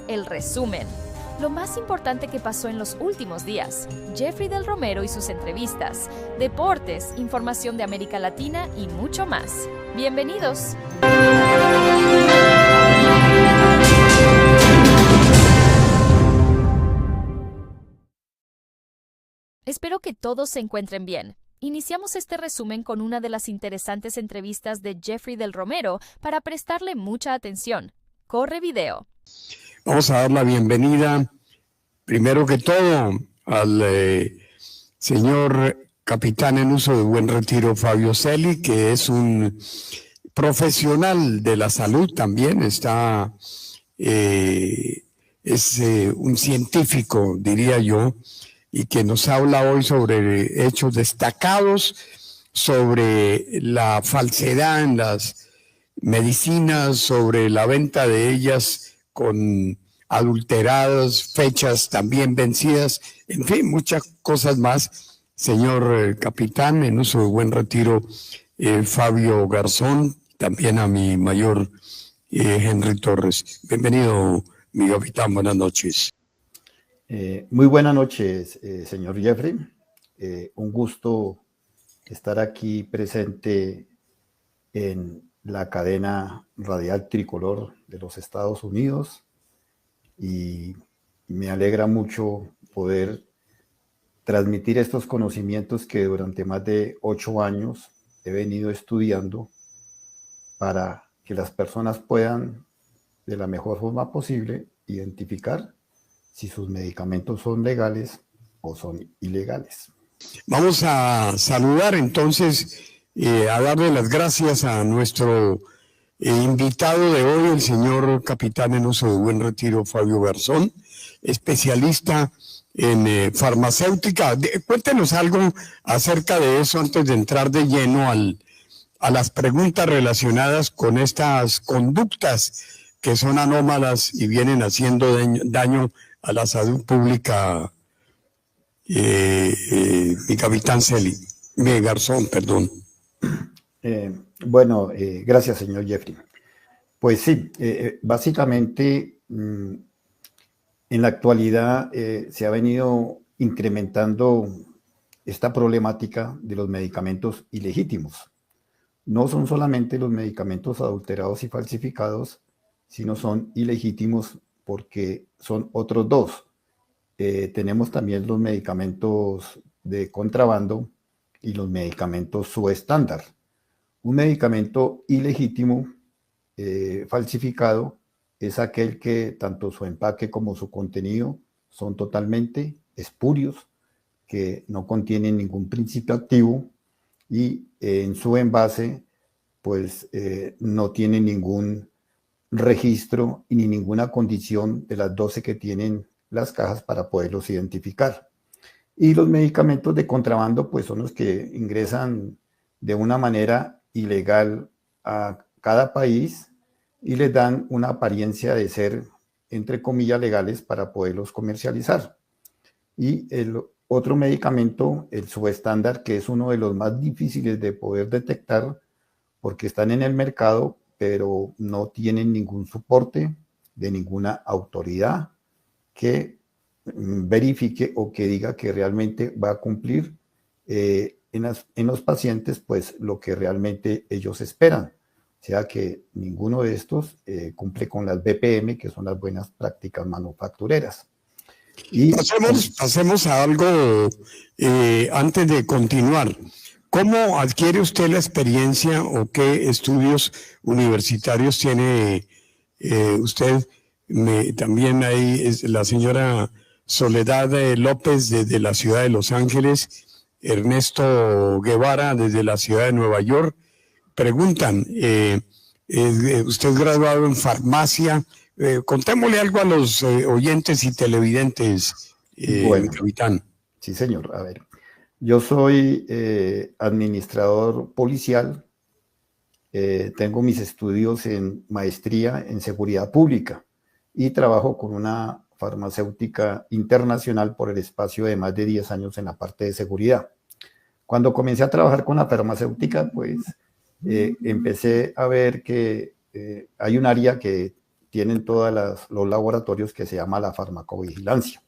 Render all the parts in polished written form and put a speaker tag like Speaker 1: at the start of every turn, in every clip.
Speaker 1: el resumen. Lo más importante que pasó en los últimos días, Jeffrey del Romero y sus entrevistas, deportes, información de América Latina y mucho más. Bienvenidos. Espero que todos se encuentren bien. Iniciamos este resumen con una de las interesantes entrevistas de Jeffrey del Romero para prestarle mucha atención. Corre video.
Speaker 2: Vamos a dar la bienvenida, primero que todo, al señor capitán en uso de buen retiro, Fabio Celi, que es un profesional de la salud también, es un científico, diría yo, y que nos habla hoy sobre hechos destacados, sobre la falsedad en las medicinas, sobre la venta de ellas con adulteradas, fechas también vencidas, en fin, muchas cosas más. Señor capitán, en uso de buen retiro, Fabio Garzón, también a mi mayor Henry Torres. Bienvenido, mi capitán, buenas noches.
Speaker 3: Muy buenas noches, señor Jeffrey. Un gusto estar aquí presente en la cadena radial tricolor de los Estados Unidos y me alegra mucho poder transmitir estos conocimientos que durante más de 8 años he venido estudiando para que las personas puedan de la mejor forma posible identificar si sus medicamentos son legales o son ilegales.
Speaker 2: Vamos a saludar entonces, a darle las gracias a nuestro invitado de hoy, el señor capitán en uso de buen retiro, Fabio Garzón, especialista en farmacéutica. Cuéntenos algo acerca de eso antes de entrar de lleno a las preguntas relacionadas con estas conductas que son anómalas y vienen haciendo daño a la salud pública. Mi capitán Garzón, perdón.
Speaker 3: Gracias, señor Jeffrey. Pues sí, básicamente en la actualidad se ha venido incrementando esta problemática de los medicamentos ilegítimos. No son solamente los medicamentos adulterados y falsificados, sino son ilegítimos porque son otros dos. Tenemos también los medicamentos de contrabando y los medicamentos subestándar. Un medicamento ilegítimo, falsificado, es aquel que tanto su empaque como su contenido son totalmente espurios, que no contienen ningún principio activo y en su envase pues no tienen ningún registro y ni ninguna condición de las 12 que tienen las cajas para poderlos identificar. Y los medicamentos de contrabando pues son los que ingresan de una manera ilegal a cada país y les dan una apariencia de ser, entre comillas, legales para poderlos comercializar. Y el otro medicamento, el subestándar, que es uno de los más difíciles de poder detectar porque están en el mercado, pero no tienen ningún soporte de ninguna autoridad que verifique o que diga que realmente va a cumplir en los pacientes pues lo que realmente ellos esperan. O sea que ninguno de estos cumple con las BPM, que son las buenas prácticas manufactureras. Y
Speaker 2: pasemos a algo antes de continuar. ¿Cómo adquiere usted la experiencia o qué estudios universitarios tiene usted? También hay la señora Soledad López desde la ciudad de Los Ángeles, Ernesto Guevara desde la ciudad de Nueva York. Preguntan, usted es graduado en farmacia. Contémosle algo a los oyentes y televidentes,
Speaker 3: bueno,
Speaker 2: capitán.
Speaker 3: Sí, señor. A ver, yo soy administrador policial. Tengo mis estudios en maestría en seguridad pública y trabajo con una farmacéutica internacional por el espacio de más de 10 años en la parte de seguridad. Cuando comencé a trabajar con la farmacéutica, pues empecé a ver que hay un área que tienen todos los laboratorios que se llama la farmacovigilancia.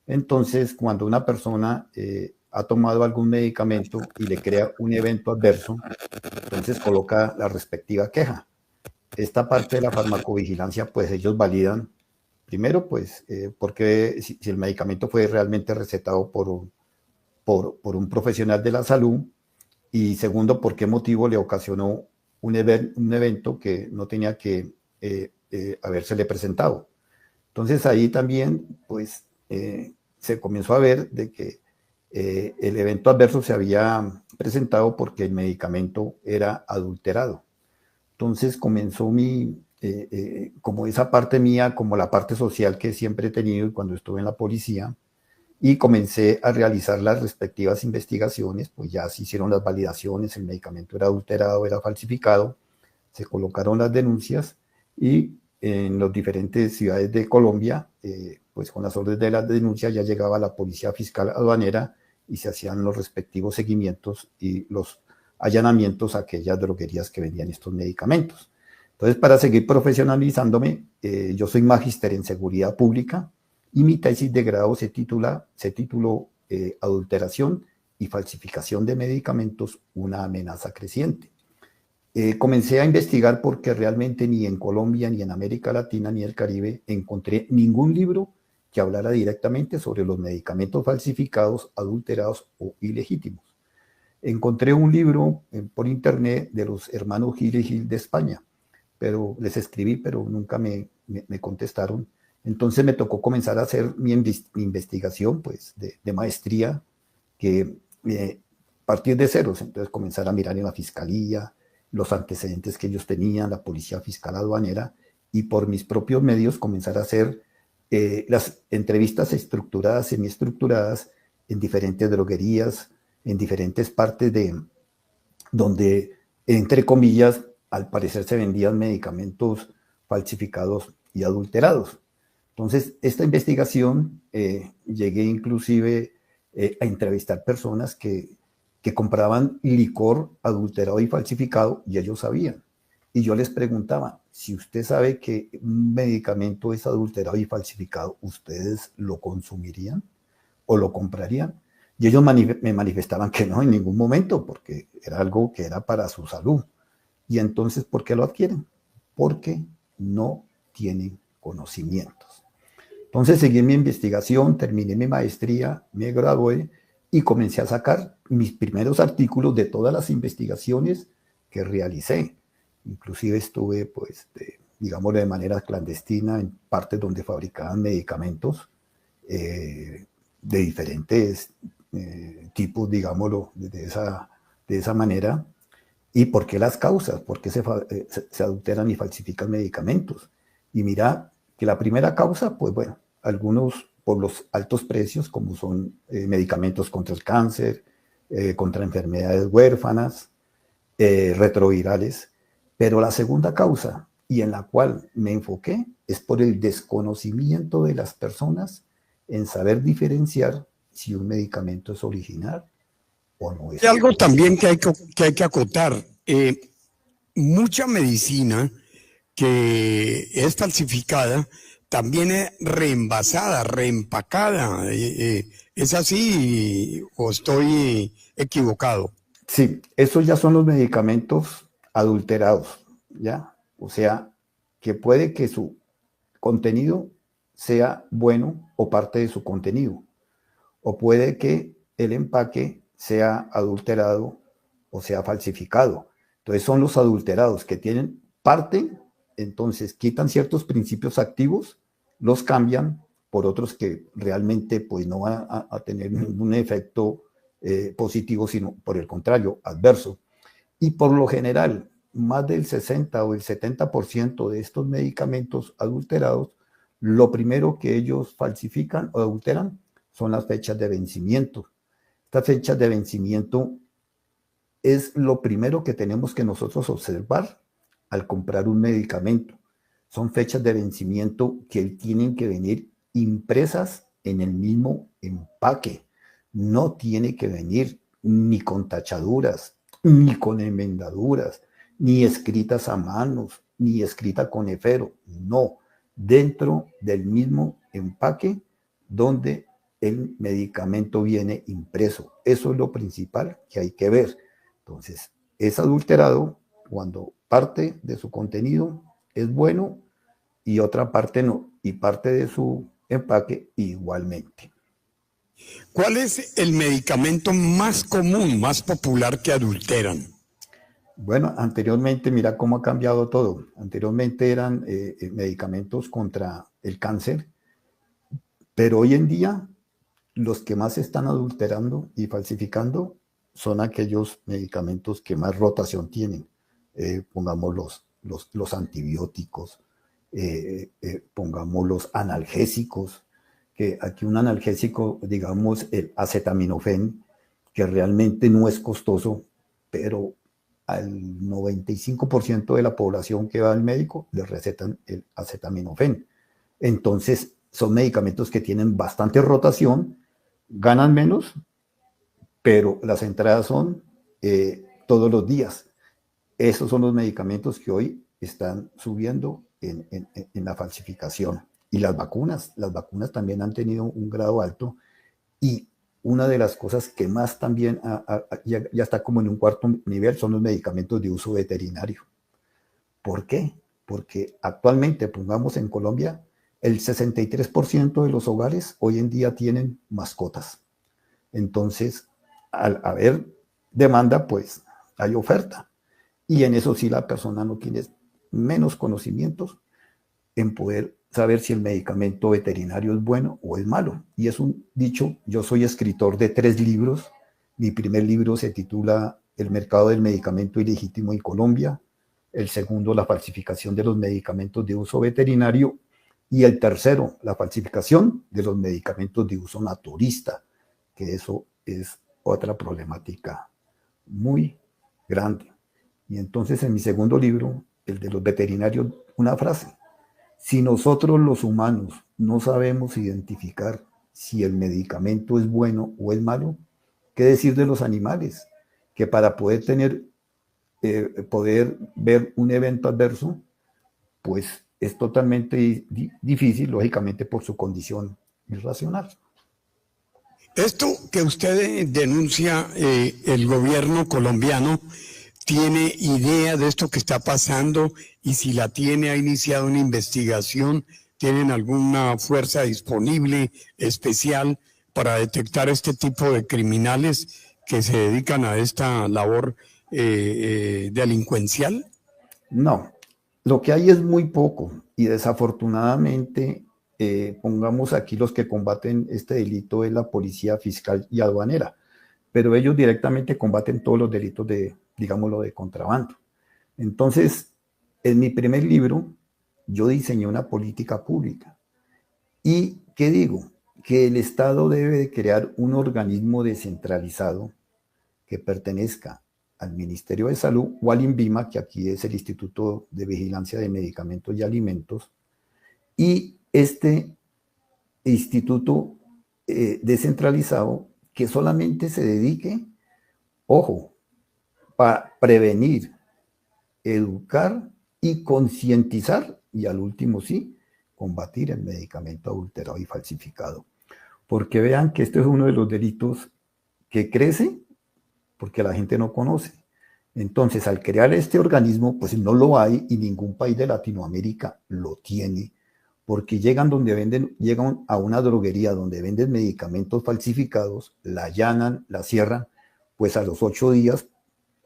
Speaker 3: Entonces, cuando una persona ha tomado algún medicamento y le crea un evento adverso, entonces coloca la respectiva queja. Esta parte de la farmacovigilancia, pues ellos validan, primero, pues, porque si el medicamento fue realmente recetado por un profesional de la salud, y segundo, por qué motivo le ocasionó un evento que no tenía que habérsele presentado. Entonces ahí también, pues, se comenzó a ver de que el evento adverso se había presentado porque el medicamento era adulterado. Entonces comenzó como esa parte mía, como la parte social que siempre he tenido cuando estuve en la policía, y comencé a realizar las respectivas investigaciones. Pues ya se hicieron las validaciones, el medicamento era adulterado, era falsificado, se colocaron las denuncias y en las diferentes ciudades de Colombia, pues con las órdenes de la denuncia ya llegaba la policía fiscal aduanera y se hacían los respectivos seguimientos y los allanamientos a aquellas droguerías que vendían estos medicamentos. Entonces, para seguir profesionalizándome, yo soy magíster en seguridad pública y mi tesis de grado se tituló Adulteración y falsificación de medicamentos, una amenaza creciente. Comencé a investigar porque realmente ni en Colombia, ni en América Latina, ni el Caribe encontré ningún libro que hablara directamente sobre los medicamentos falsificados, adulterados o ilegítimos. Encontré un libro por internet de los hermanos Gil y Gil de España, pero les escribí, pero nunca me contestaron. Entonces me tocó comenzar a hacer mi investigación, pues, de maestría, que partir de ceros. Entonces comenzar a mirar en la fiscalía, los antecedentes que ellos tenían, la policía fiscal aduanera, y por mis propios medios comenzar a hacer las entrevistas estructuradas, semiestructuradas, en diferentes droguerías, en diferentes partes donde, entre comillas, al parecer se vendían medicamentos falsificados y adulterados. Entonces, esta investigación, llegué inclusive a entrevistar personas que compraban licor adulterado y falsificado, y ellos sabían. Y yo les preguntaba, si usted sabe que un medicamento es adulterado y falsificado, ¿ustedes lo consumirían o lo comprarían? Y ellos me manifestaban que no, en ningún momento, porque era algo que era para su salud. Y entonces, ¿por qué lo adquieren? Porque no tienen conocimientos. Entonces seguí mi investigación, terminé mi maestría, me gradué y comencé a sacar mis primeros artículos de todas las investigaciones que realicé. Inclusive estuve, pues, digamos, de manera clandestina en partes donde fabricaban medicamentos de diferentes tipos, digámoslo, de esa manera. ¿Y por qué las causas? ¿Por qué se adulteran y falsifican medicamentos? Y mira que la primera causa, pues bueno, algunos por los altos precios, como son medicamentos contra el cáncer, contra enfermedades huérfanas, retrovirales. Pero la segunda causa, y en la cual me enfoqué, es por el desconocimiento de las personas en saber diferenciar si un medicamento es original o no es.
Speaker 2: Hay algo también que hay que acotar. Mucha medicina que es falsificada también es reenvasada, reempacada. ¿Es así o estoy equivocado?
Speaker 3: Sí, esos ya son los medicamentos adulterados, ¿ya? O sea, que puede que su contenido sea bueno o parte de su contenido, o puede que el empaque sea adulterado o sea falsificado. Entonces son los adulterados que tienen parte, entonces quitan ciertos principios activos, los cambian por otros que realmente pues no van a tener ningún efecto positivo, sino por el contrario, adverso. Y por lo general, más del 60 o el 70% de estos medicamentos adulterados, lo primero que ellos falsifican o adulteran son las fechas de vencimiento. Estas fechas de vencimiento es lo primero que tenemos que nosotros observar al comprar un medicamento. Son fechas de vencimiento que tienen que venir impresas en el mismo empaque. No tiene que venir ni con tachaduras, ni con enmendaduras, ni escritas a manos, ni escrita con efero, no, dentro del mismo empaque donde el medicamento viene impreso. Eso es lo principal que hay que ver. Entonces, es adulterado cuando parte de su contenido es bueno y otra parte no, y parte de su empaque igualmente.
Speaker 2: ¿Cuál es el medicamento más común, más popular que adulteran?
Speaker 3: Bueno, anteriormente, mira cómo ha cambiado todo. Anteriormente eran medicamentos contra el cáncer, pero hoy en día los que más se están adulterando y falsificando son aquellos medicamentos que más rotación tienen. Pongamos los antibióticos, pongamos los analgésicos, que aquí un analgésico, digamos, el acetaminofén, que realmente no es costoso, pero al 95% de la población que va al médico le recetan el acetaminofén. Entonces, son medicamentos que tienen bastante rotación, ganan menos, pero las entradas son todos los días. Esos son los medicamentos que hoy están subiendo en la falsificación. Y las vacunas también han tenido un grado alto, y una de las cosas que más también ya está como en un cuarto nivel son los medicamentos de uso veterinario. ¿Por qué? Porque actualmente, pongamos en Colombia, el 63% de los hogares hoy en día tienen mascotas. Entonces, al haber demanda, pues hay oferta. Y en eso sí la persona no tiene menos conocimientos en poder saber si el medicamento veterinario es bueno o es malo. Y es un dicho, yo soy escritor de 3 libros. Mi primer libro se titula El mercado del medicamento ilegítimo en Colombia. El segundo, la falsificación de los medicamentos de uso veterinario. Y el tercero, la falsificación de los medicamentos de uso naturista, que eso es otra problemática muy grande. Y entonces en mi segundo libro, el de los veterinarios, una frase: si nosotros los humanos no sabemos identificar si el medicamento es bueno o es malo, ¿qué decir de los animales? Que para poder poder ver un evento adverso, pues es totalmente difícil, lógicamente, por su condición irracional.
Speaker 2: Esto que usted denuncia, el gobierno colombiano tiene idea de esto que está pasando, y si la tiene, ha iniciado una investigación, tienen alguna fuerza disponible especial para detectar este tipo de criminales que se dedican a esta labor delincuencial.
Speaker 3: No, lo que hay es muy poco, y desafortunadamente, pongamos aquí, los que combaten este delito es la policía fiscal y aduanera, pero ellos directamente combaten todos los delitos de, digámoslo, de contrabando. Entonces, en mi primer libro, yo diseñé una política pública. ¿Y qué digo? Que el Estado debe de crear un organismo descentralizado que pertenezca al Ministerio de Salud o al INVIMA, que aquí es el Instituto de Vigilancia de Medicamentos y Alimentos, y este instituto descentralizado que solamente se dedique, ojo, para prevenir, educar y concientizar, y al último sí, combatir el medicamento adulterado y falsificado. Porque vean que este es uno de los delitos que crece porque la gente no conoce. Entonces, al crear este organismo, pues no lo hay, y ningún país de Latinoamérica lo tiene, porque llegan a una droguería donde venden medicamentos falsificados, la allanan, la cierran, pues a los 8 días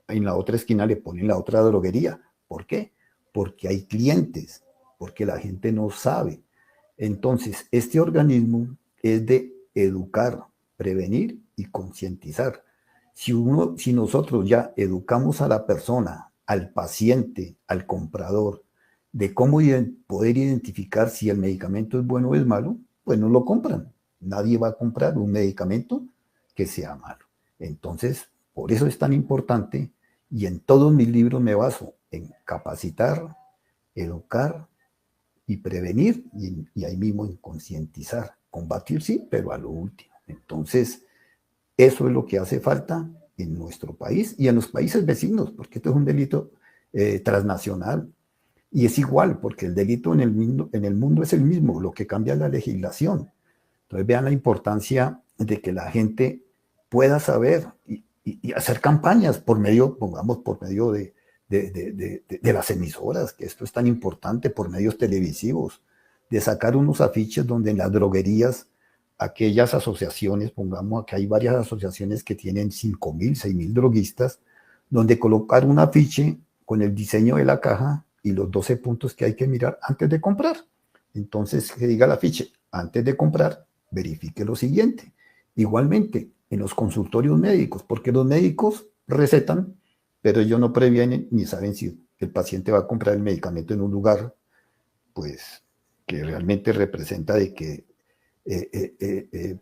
Speaker 3: en la otra esquina le ponen la otra droguería. ¿Por qué? Porque hay clientes, porque la gente no sabe. Entonces, este organismo es de educar, prevenir y concientizar. Si nosotros ya educamos a la persona, al paciente, al comprador, de cómo poder identificar si el medicamento es bueno o es malo, pues no lo compran. Nadie va a comprar un medicamento que sea malo. Entonces, por eso es tan importante, y en todos mis libros me baso en capacitar, educar y prevenir, y ahí mismo en concientizar. Combatir sí, pero a lo último. Entonces, eso es lo que hace falta en nuestro país y en los países vecinos, porque esto es un delito transnacional. Y es igual, porque el delito en el mundo es el mismo, lo que cambia es la legislación. Entonces vean la importancia de que la gente pueda saber y hacer campañas por medio, pongamos, por medio de las emisoras, que esto es tan importante, por medios televisivos, de sacar unos afiches donde en las droguerías, aquellas asociaciones, pongamos que hay varias asociaciones que tienen 5.000, 6.000 droguistas, donde colocar un afiche con el diseño de la caja y los 12 puntos que hay que mirar antes de comprar. Entonces, que diga el afiche, antes de comprar, verifique lo siguiente. Igualmente, en los consultorios médicos, porque los médicos recetan, pero ellos no previenen ni saben si el paciente va a comprar el medicamento en un lugar, pues, que realmente representa de que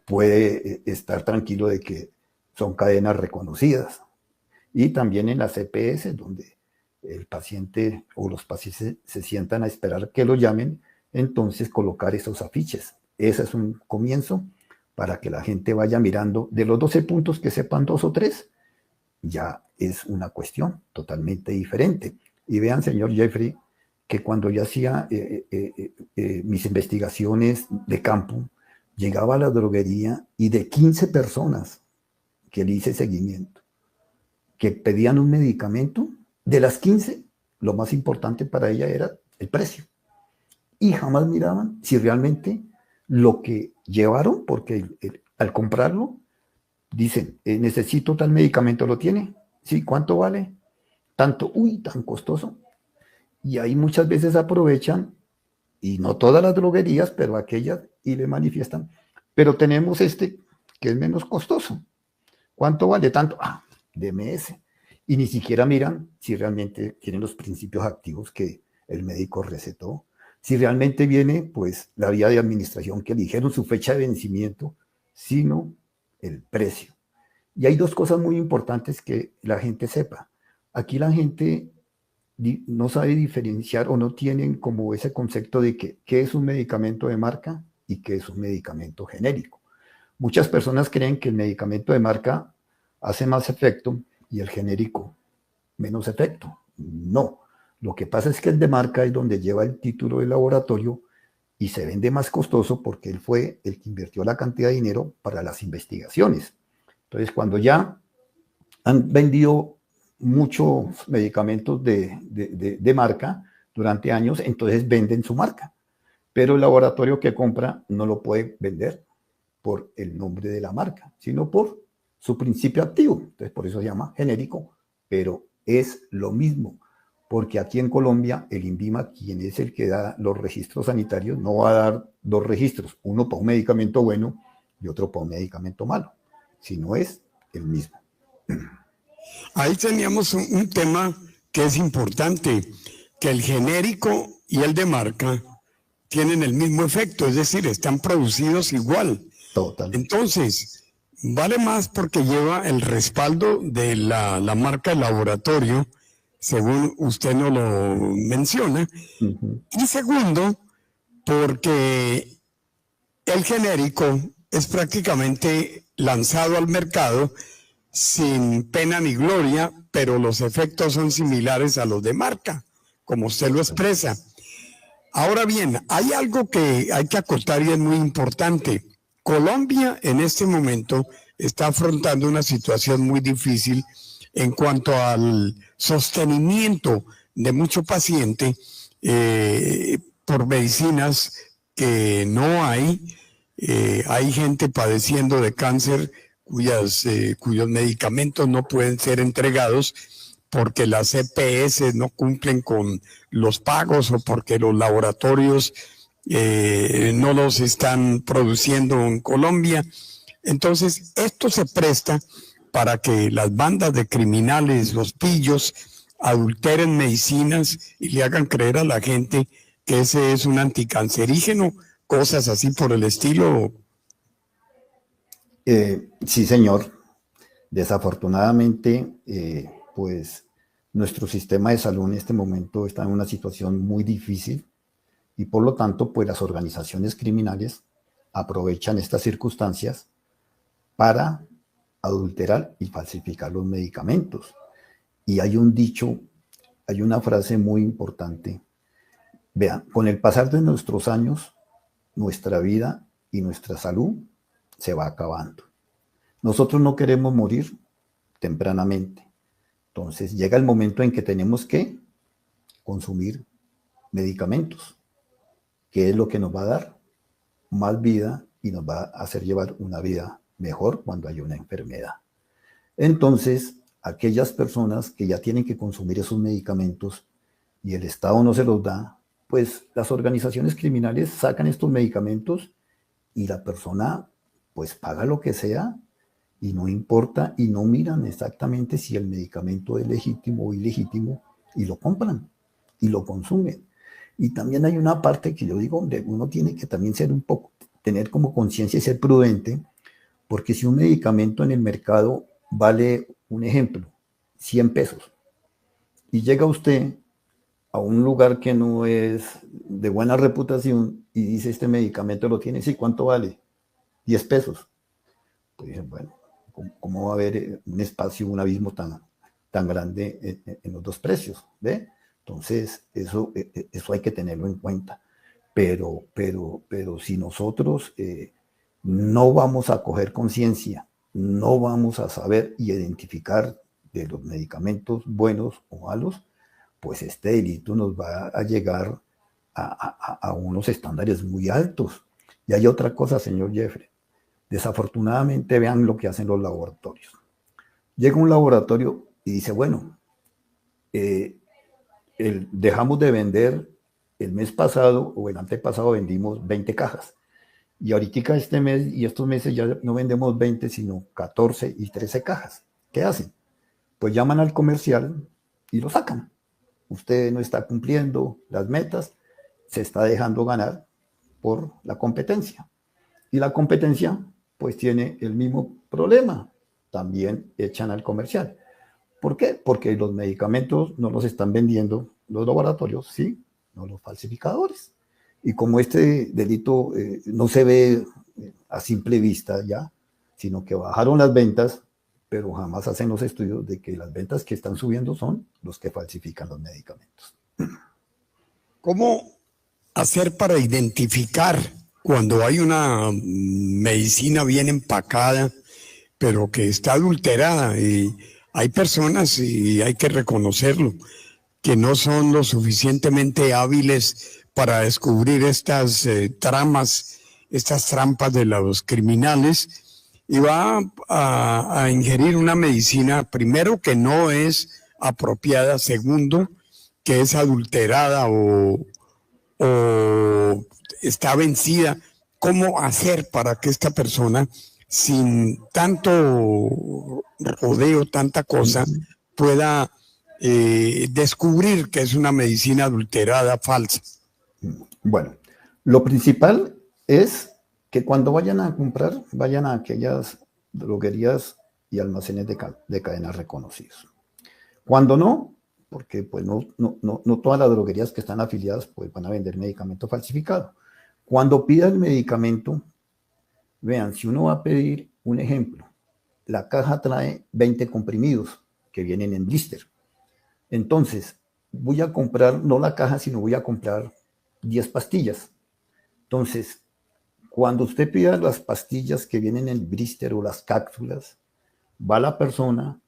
Speaker 3: puede estar tranquilo de que son cadenas reconocidas. Y también en las EPS, donde el paciente o los pacientes se sientan a esperar que lo llamen, entonces colocar esos afiches. Ese es un comienzo para que la gente vaya mirando. De los 12 puntos que sepan 2 o 3, ya es una cuestión totalmente diferente. Y vean, señor Jeffrey, que cuando yo hacía mis investigaciones de campo, llegaba a la droguería y de 15 personas que le hice seguimiento, que pedían un medicamento, de las 15, lo más importante para ella era el precio. Y jamás miraban si realmente lo que llevaron, porque al comprarlo, dicen, necesito tal medicamento, ¿lo tiene? Sí, ¿cuánto vale? Tanto, uy, tan costoso. Y ahí muchas veces aprovechan, y no todas las droguerías, pero aquellas, y le manifiestan, pero tenemos este que es menos costoso. ¿Cuánto vale? Tanto, deme ese. Y ni siquiera miran si realmente tienen los principios activos que el médico recetó, si realmente viene, pues, la vía de administración que eligieron, su fecha de vencimiento, sino el precio. Y hay dos cosas muy importantes que la gente sepa. Aquí la gente no sabe diferenciar o no tienen como ese concepto de qué es un medicamento de marca y qué es un medicamento genérico. Muchas personas creen que el medicamento de marca hace más efecto y el genérico menos efecto. No. Lo que pasa es que el de marca es donde lleva el título de laboratorio y se vende más costoso porque él fue el que invirtió la cantidad de dinero para las investigaciones. Entonces, cuando ya han vendido muchos medicamentos de marca durante años, entonces venden su marca. Pero el laboratorio que compra no lo puede vender por el nombre de la marca, sino por su principio activo. Entonces, por eso se llama genérico, pero es lo mismo. Porque aquí en Colombia, el INVIMA, quien es el que da los registros sanitarios, no va a dar dos registros, uno para un medicamento bueno y otro para un medicamento malo, sino es el mismo.
Speaker 2: Ahí teníamos un tema que es importante, que el genérico y el de marca tienen el mismo efecto, es decir, están producidos igual.
Speaker 3: Total.
Speaker 2: Entonces, vale más porque lleva el respaldo de la marca de laboratorio, según usted nos lo menciona.
Speaker 3: Uh-huh.
Speaker 2: Y segundo, porque el genérico es prácticamente lanzado al mercado sin pena ni gloria, pero los efectos son similares a los de marca, como usted lo expresa. Ahora bien, hay algo que hay que acotar y es muy importante. Colombia en este momento está afrontando una situación muy difícil en cuanto al sostenimiento de mucho paciente por medicinas que no hay. Hay gente padeciendo de cáncer cuyos medicamentos no pueden ser entregados porque las EPS no cumplen con los pagos o porque los laboratorios no los están produciendo en Colombia. Entonces, esto se presta para que las bandas de criminales, los pillos, adulteren medicinas y le hagan creer a la gente que ese es un anticancerígeno, cosas así por el estilo.
Speaker 3: Sí, señor. Desafortunadamente, pues nuestro sistema de salud en este momento está en una situación muy difícil y por lo tanto, pues las organizaciones criminales aprovechan estas circunstancias para adulterar y falsificar los medicamentos. Y hay un dicho, hay una frase muy importante Vean, con el pasar de nuestros años, nuestra vida y nuestra salud se va acabando. Nosotros no queremos morir tempranamente. Entonces llega el momento en que tenemos que consumir medicamentos, que es lo que nos va a dar más vida y nos va a hacer llevar una vida mejor cuando hay una enfermedad. Entonces, aquellas personas que ya tienen que consumir esos medicamentos y el Estado no se los da, pues las organizaciones criminales sacan estos medicamentos y la persona pues paga lo que sea y no importa y no miran exactamente si el medicamento es legítimo o ilegítimo y lo compran y lo consumen. Y también hay una parte que yo digo donde uno tiene que también ser un poco, tener como conciencia y ser prudente, porque si un medicamento en el mercado vale, un ejemplo, 100 pesos, y llega usted a un lugar que no es de buena reputación y dice este medicamento lo tiene, sí, ¿cuánto vale? 10 pesos. Pues dicen, bueno, ¿cómo va a haber un espacio, un abismo tan grande en los dos precios? ¿Ve? Entonces, eso hay que tenerlo en cuenta. Pero si nosotros no vamos a coger conciencia, no vamos a saber y identificar de los medicamentos buenos o malos, pues este delito nos va a llegar a unos estándares muy altos. Y hay otra cosa, señor Jeffrey. Desafortunadamente, vean lo que hacen los laboratorios. Llega un laboratorio y dice, bueno, dejamos de vender el mes pasado o el antepasado vendimos 20 cajas. Y ahorita este mes y estos meses ya no vendemos 20, sino 14 y 13 cajas. ¿Qué hacen? Pues llaman al comercial y lo sacan. Usted no está cumpliendo las metas, se está dejando ganar por la competencia. Y la competencia pues tiene el mismo problema. También echan al comercial. ¿Por qué? Porque los medicamentos no los están vendiendo los laboratorios, sí, no los falsificadores. Y como este delito no se ve a simple vista ya, sino que bajaron las ventas, pero jamás hacen los estudios de que las ventas que están subiendo son los que falsifican los medicamentos.
Speaker 2: ¿Cómo hacer para identificar cuando hay una medicina bien empacada, pero que está adulterada? Y hay personas, y hay que reconocerlo, que no son lo suficientemente hábiles para descubrir estas tramas, estas trampas de los criminales, y va a ingerir una medicina, primero, que no es apropiada, segundo, que es adulterada o está vencida. ¿Cómo hacer para que esta persona, sin tanto rodeo, tanta cosa, pueda descubrir que es una medicina adulterada, falsa?
Speaker 3: Bueno, lo principal es que cuando vayan a comprar, vayan a aquellas droguerías y almacenes de cadenas reconocidos. Cuando no, porque pues no todas las droguerías que están afiliadas pues van a vender medicamento falsificado. Cuando pida el medicamento, vean, si uno va a pedir un ejemplo, la caja trae 20 comprimidos que vienen en blister. Entonces, voy a comprar, no la caja, sino voy a comprar 10 pastillas. Entonces, cuando usted pida las pastillas que vienen en el blister o las cápsulas, va la persona,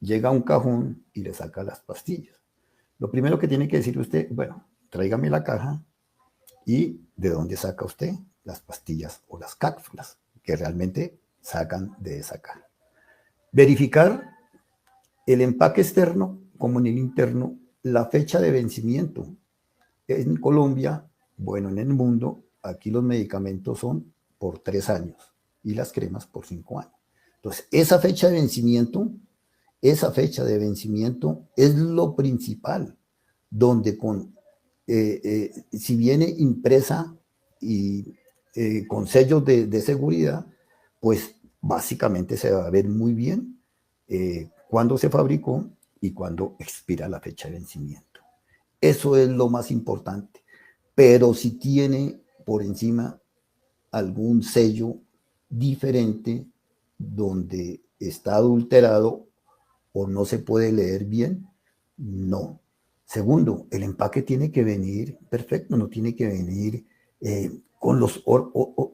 Speaker 3: llega a un cajón y le saca las pastillas. Lo primero que tiene que decir usted, bueno, tráigame la caja y de dónde saca usted las pastillas o las cápsulas que realmente sacan de esa caja. Verificar el empaque externo como en el interno, la fecha de vencimiento. En Colombia, bueno, en el mundo, aquí los medicamentos son por 3 años y las cremas por 5 años. Entonces, esa fecha de vencimiento es lo principal, donde si viene impresa y con sellos de seguridad, pues básicamente se va a ver muy bien cuándo se fabricó y cuándo expira la fecha de vencimiento. Eso es lo más importante. Pero si tiene por encima algún sello diferente donde está adulterado o no se puede leer bien, no. Segundo, el empaque tiene que venir perfecto, no tiene que venir con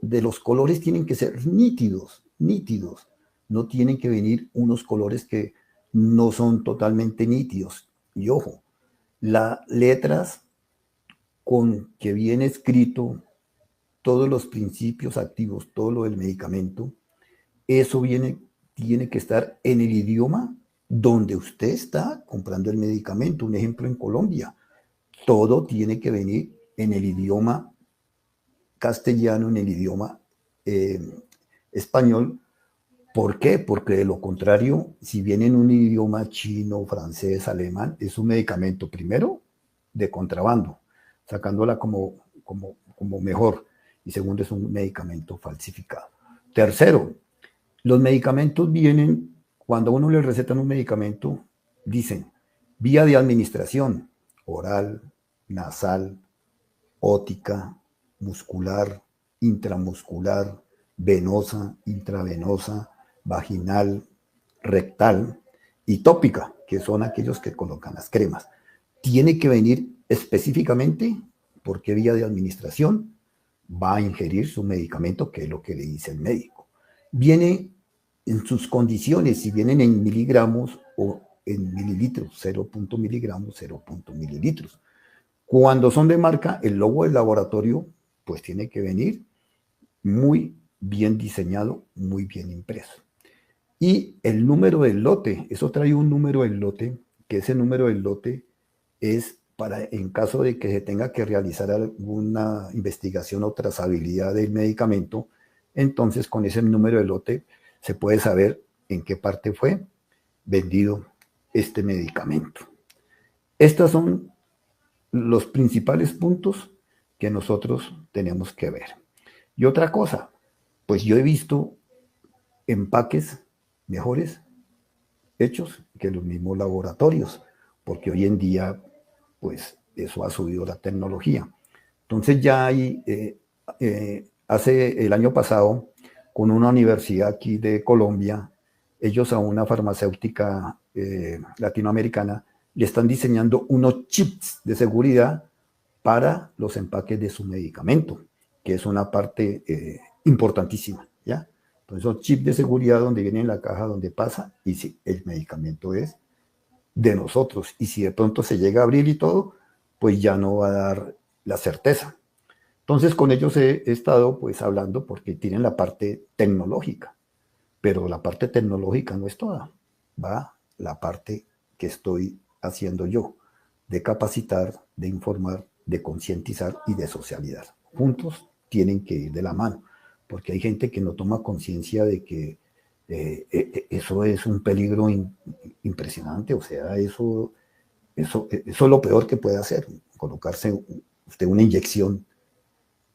Speaker 3: de los colores tienen que ser nítidos, nítidos. No tienen que venir unos colores que no son totalmente nítidos. Y ojo, las letras con que viene escrito todos los principios activos, todo lo del medicamento, eso tiene que estar en el idioma donde usted está comprando el medicamento. Un ejemplo, en Colombia, todo tiene que venir en el idioma castellano, en el idioma español. ¿Por qué? Porque de lo contrario, si viene en un idioma chino, francés, alemán, es un medicamento, primero, de contrabando, sacándola como mejor. Y segundo, es un medicamento falsificado. Tercero, los medicamentos vienen, cuando a uno le recetan un medicamento, dicen vía de administración, oral, nasal, ótica, muscular, intramuscular, venosa, intravenosa, vaginal, rectal y tópica, que son aquellos que colocan las cremas. Tiene que venir específicamente por qué vía de administración va a ingerir su medicamento, que es lo que le dice el médico. Viene en sus condiciones, si vienen en miligramos o en mililitros, 0. miligramos, 0. mililitros. Cuando son de marca, el logo del laboratorio pues tiene que venir muy bien diseñado, muy bien impreso. Y el número del lote, eso trae un número del lote, que ese número del lote es para, en caso de que se tenga que realizar alguna investigación o trazabilidad del medicamento, entonces con ese número de lote se puede saber en qué parte fue vendido este medicamento. Estos son los principales puntos que nosotros tenemos que ver. Y otra cosa, pues yo he visto empaques mejores hechos que los mismos laboratorios, porque hoy en día, pues eso ha subido la tecnología. Entonces ya hay, hace el año pasado, con una universidad aquí de Colombia, ellos a una farmacéutica latinoamericana le están diseñando unos chips de seguridad para los empaques de su medicamento, que es una parte importantísima, ¿ya? Entonces son chips de seguridad donde viene en la caja, donde pasa, y si el medicamento es de nosotros, y si de pronto se llega a abrir y todo, pues ya no va a dar la certeza. Entonces con ellos he estado pues hablando porque tienen la parte tecnológica, pero la parte tecnológica no es toda, va la parte que estoy haciendo yo, de capacitar, de informar, de concientizar y de socializar. Juntos tienen que ir de la mano, porque hay gente que no toma conciencia de que eso es un peligro impresionante. O sea, eso es lo peor que puede hacer, colocarse usted una inyección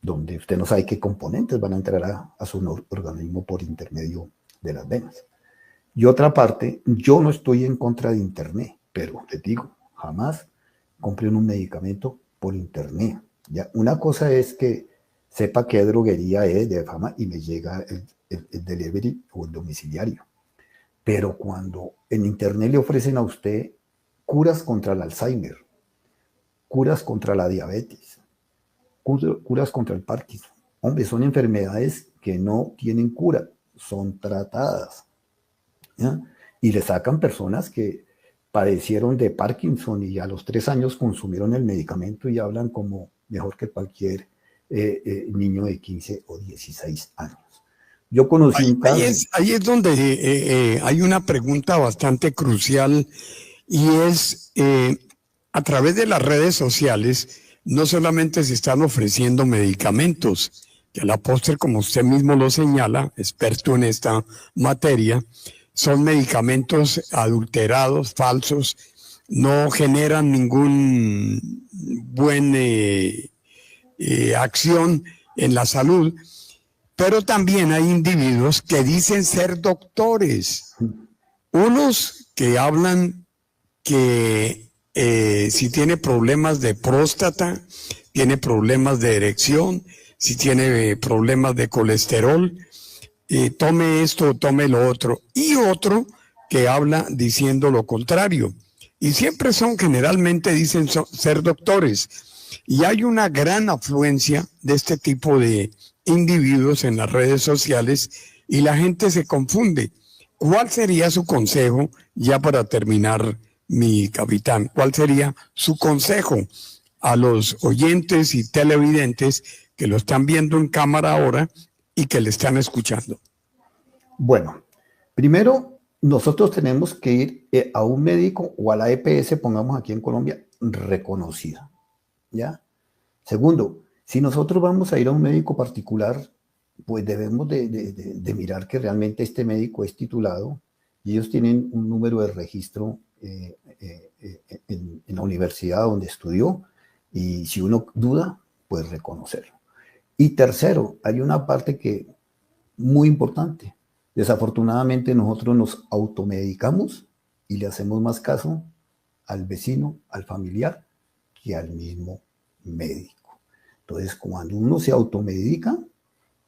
Speaker 3: donde usted no sabe qué componentes van a entrar a su organismo por intermedio de las venas. Y otra parte, yo no estoy en contra de Internet, pero les digo, jamás compren un medicamento por Internet. ¿Ya? Una cosa es que sepa qué droguería es de fama y me llega el delivery o el domiciliario. Pero cuando en Internet le ofrecen a usted curas contra el Alzheimer, curas contra la diabetes, curas contra el Parkinson. Hombre, son enfermedades que no tienen cura, son tratadas, ¿ya? Y le sacan personas que padecieron de Parkinson y a los 3 años consumieron el medicamento y hablan como mejor que cualquier niño de 15 o 16 años. Yo conocí un caso.
Speaker 2: Ahí es donde hay una pregunta bastante crucial, y es a través de las redes sociales no solamente se están ofreciendo medicamentos, que a la postre, como usted mismo lo señala, experto en esta materia, son medicamentos adulterados, falsos, no generan ningún buen acción en la salud, pero también hay individuos que dicen ser doctores, unos que hablan que si tiene problemas de próstata, tiene problemas de erección, si tiene problemas de colesterol, tome esto, tome lo otro. Y otro que habla diciendo lo contrario. y siempre son, generalmente dicen ser doctores. Y hay una gran afluencia de este tipo de individuos en las redes sociales y la gente se confunde. ¿Cuál sería su consejo, ya para terminar, mi capitán? ¿Cuál sería su consejo a los oyentes y televidentes que lo están viendo en cámara ahora y que le están escuchando?
Speaker 3: Bueno, primero, nosotros tenemos que ir a un médico o a la EPS, pongamos aquí en Colombia, reconocida, ¿ya? Segundo, si nosotros vamos a ir a un médico particular, pues debemos de mirar que realmente este médico es titulado y ellos tienen un número de registro en la universidad donde estudió, y si uno duda, pues reconocerlo. Y tercero, hay una parte que muy importante. Desafortunadamente nosotros nos automedicamos y le hacemos más caso al vecino, al familiar, que al mismo médico. Entonces, cuando uno se automedica,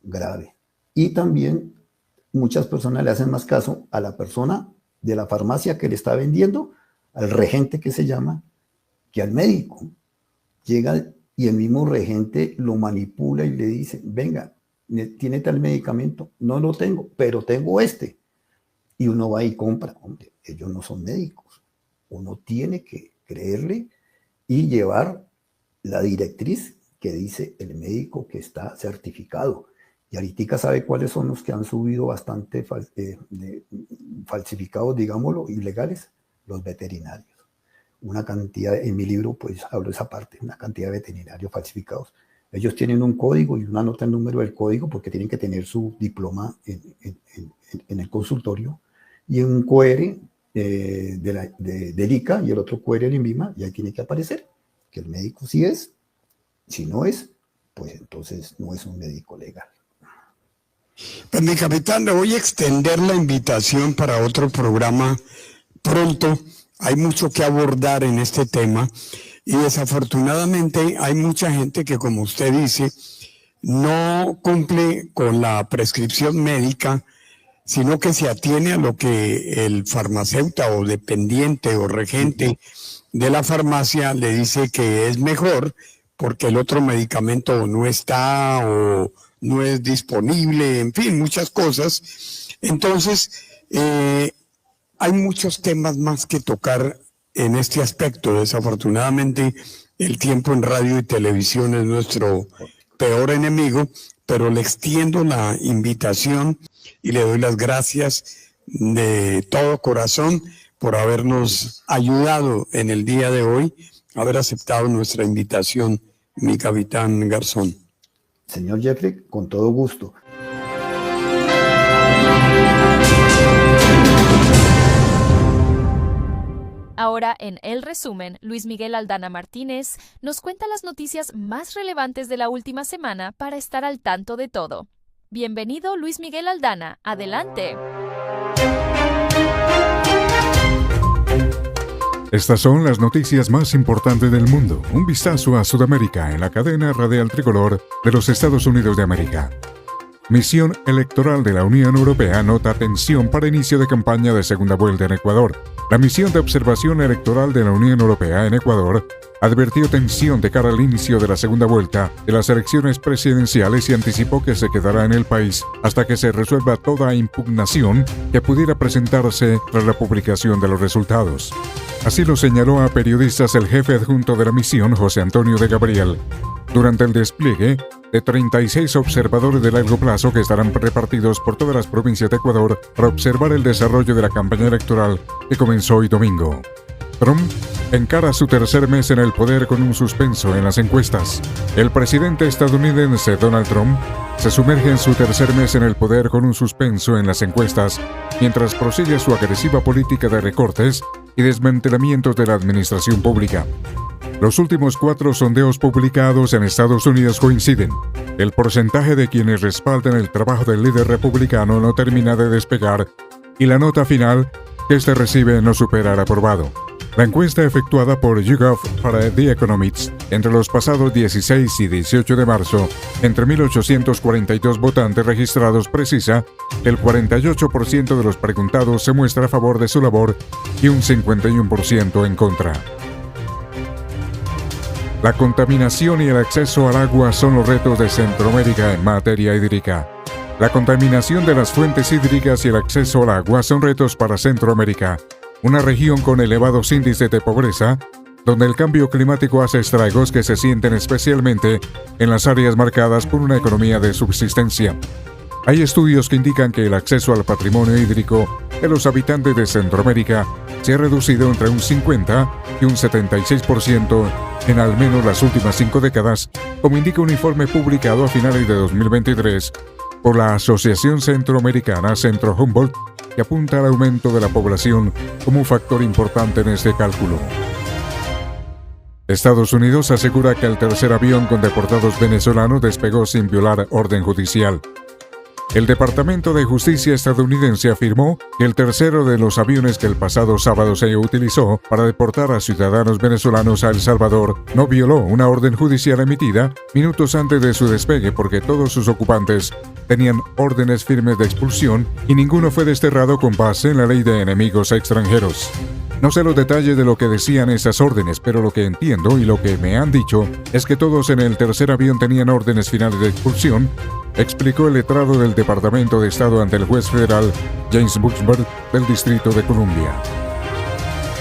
Speaker 3: grave. Y también muchas personas le hacen más caso a la persona de la farmacia que le está vendiendo, al regente que se llama, que al médico. Llega y el mismo regente lo manipula y le dice, venga, ¿tiene tal medicamento? No lo tengo, pero tengo este. Y uno va y compra. Hombre, ellos no son médicos. Uno tiene que creerle y llevar la directriz que dice el médico que está certificado. Y ahorita sabe cuáles son los que han subido bastante falsificados, digámoslo, ilegales, los veterinarios. Una cantidad, en mi libro pues hablo esa parte, una cantidad de veterinarios falsificados. Ellos tienen un código y una nota el número del código porque tienen que tener su diploma en el consultorio, y un QR del ICA y el otro QR del INVIMA, y ahí tiene que aparecer que el médico sí es. Si no es, pues entonces no es un médico legal.
Speaker 2: Pues mi capitán, le voy a extender la invitación para otro programa pronto. Hay mucho que abordar en este tema y desafortunadamente hay mucha gente que, como usted dice, no cumple con la prescripción médica, sino que se atiene a lo que el farmacéutico o dependiente o regente de la farmacia le dice que es mejor porque el otro medicamento no está o no es disponible, en fin, muchas cosas. Entonces, hay muchos temas más que tocar en este aspecto. Desafortunadamente, el tiempo en radio y televisión es nuestro peor enemigo, pero le extiendo la invitación y le doy las gracias de todo corazón por habernos ayudado en el día de hoy, haber aceptado nuestra invitación, mi capitán Garzón.
Speaker 3: Señor Jeffrey, con todo gusto.
Speaker 1: Ahora, en El Resumen, Luis Miguel Aldana Martínez nos cuenta las noticias más relevantes de la última semana para estar al tanto de todo. Bienvenido, Luis Miguel Aldana. Adelante.
Speaker 4: Estas son las noticias más importantes del mundo. Un vistazo a Sudamérica en la cadena radial tricolor de los Estados Unidos de América. Misión electoral de la Unión Europea nota tensión para inicio de campaña de segunda vuelta en Ecuador. La misión de observación electoral de la Unión Europea en Ecuador advirtió tensión de cara al inicio de la segunda vuelta de las elecciones presidenciales y anticipó que se quedará en el país hasta que se resuelva toda impugnación que pudiera presentarse tras la publicación de los resultados. Así lo señaló a periodistas el jefe adjunto de la misión, José Antonio de Gabriel, durante el despliegue de 36 observadores de largo plazo que estarán repartidos por todas las provincias de Ecuador para observar el desarrollo de la campaña electoral que comenzó hoy domingo. Trump encara su tercer mes en el poder con un suspenso en las encuestas. El presidente estadounidense Donald Trump se sumerge en su tercer mes en el poder con un suspenso en las encuestas, mientras prosigue su agresiva política de recortes y desmantelamientos de la administración pública. Los últimos 4 sondeos publicados en Estados Unidos coinciden. El porcentaje de quienes respaldan el trabajo del líder republicano no termina de despegar y la nota final que este recibe no supera el aprobado. La encuesta efectuada por YouGov para The Economist entre los pasados 16 y 18 de marzo, entre 1.842 votantes registrados, precisa que el 48% de los preguntados se muestra a favor de su labor y un 51% en contra. La contaminación y el acceso al agua son los retos de Centroamérica en materia hídrica. La contaminación de las fuentes hídricas y el acceso al agua son retos para Centroamérica, una región con elevados índices de pobreza, donde el cambio climático hace estragos que se sienten especialmente en las áreas marcadas por una economía de subsistencia. Hay estudios que indican que el acceso al patrimonio hídrico de los habitantes de Centroamérica se ha reducido entre un 50 y un 76% en al menos las últimas 5 décadas, como indica un informe publicado a finales de 2023 por la Asociación Centroamericana Centro Humboldt, que apunta al aumento de la población como un factor importante en este cálculo. Estados Unidos asegura que el tercer avión con deportados venezolanos despegó sin violar orden judicial. El Departamento de Justicia estadounidense afirmó que el tercero de los aviones que el pasado sábado se utilizó para deportar a ciudadanos venezolanos a El Salvador no violó una orden judicial emitida minutos antes de su despegue, porque todos sus ocupantes tenían órdenes firmes de expulsión y ninguno fue desterrado con base en la ley de enemigos extranjeros. No sé los detalles de lo que decían esas órdenes, pero lo que entiendo y lo que me han dicho es que todos en el tercer avión tenían órdenes finales de expulsión, explicó el letrado del Departamento de Estado ante el juez federal James Buchberg del Distrito de Columbia.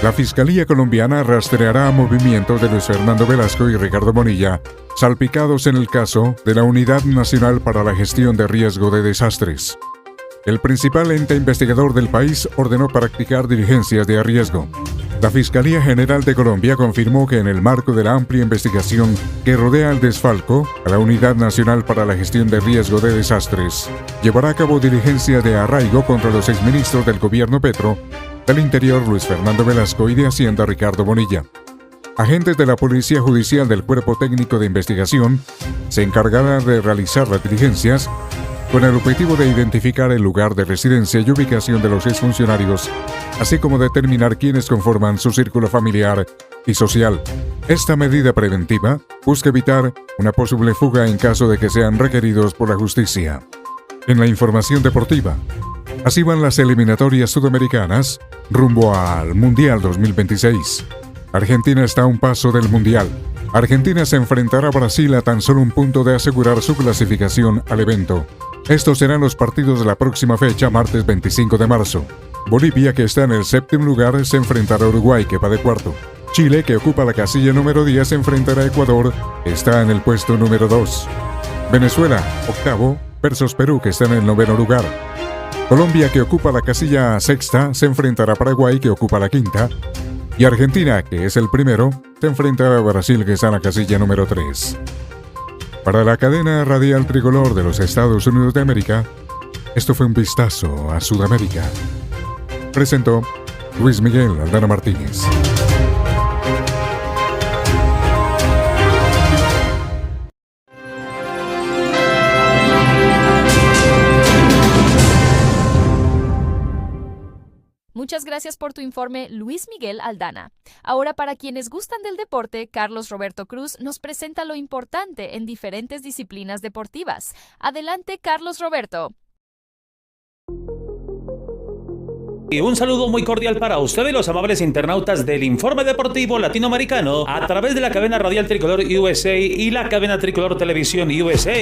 Speaker 4: La Fiscalía colombiana rastreará movimientos de Luis Fernando Velasco y Ricardo Bonilla, salpicados en el caso de la Unidad Nacional para la Gestión de Riesgo de Desastres. El principal ente investigador del país ordenó practicar diligencias de riesgo. La Fiscalía General de Colombia confirmó que en el marco de la amplia investigación que rodea al desfalco a la Unidad Nacional para la Gestión de Riesgo de Desastres, llevará a cabo diligencias de arraigo contra los exministros del gobierno Petro, del Interior Luis Fernando Velasco y de Hacienda Ricardo Bonilla. Agentes de la Policía Judicial del Cuerpo Técnico de Investigación se encargarán de realizar las diligencias con el objetivo de identificar el lugar de residencia y ubicación de los exfuncionarios, así como determinar quiénes conforman su círculo familiar y social. Esta medida preventiva busca evitar una posible fuga en caso de que sean requeridos por la justicia. En la información deportiva, así van las eliminatorias sudamericanas rumbo al Mundial 2026. Argentina está a un paso del Mundial. Argentina se enfrentará a Brasil a tan solo un punto de asegurar su clasificación al evento. Estos serán los partidos de la próxima fecha, martes 25 de marzo. Bolivia, que está en el séptimo lugar, se enfrentará a Uruguay, que va de cuarto. Chile, que ocupa la casilla número 10, se enfrentará a Ecuador, que está en el puesto número 2. Venezuela, octavo, versus Perú, que está en el noveno lugar. Colombia, que ocupa la casilla sexta, se enfrentará a Paraguay, que ocupa la quinta. Y Argentina, que es el primero, se enfrentará a Brasil, que está en la casilla número 3. Para la cadena radial tricolor de los Estados Unidos de América, esto fue un vistazo a Sudamérica. Presentó Luis Miguel Aldana Martínez.
Speaker 1: Muchas gracias por tu informe, Luis Miguel Aldana. Ahora, para quienes gustan del deporte, Carlos Roberto Cruz nos presenta lo importante en diferentes disciplinas deportivas. Adelante, Carlos Roberto.
Speaker 5: Y un saludo muy cordial para ustedes, los amables internautas del Informe Deportivo Latinoamericano, a través de la cadena radial Tricolor USA y la cadena Tricolor Televisión USA.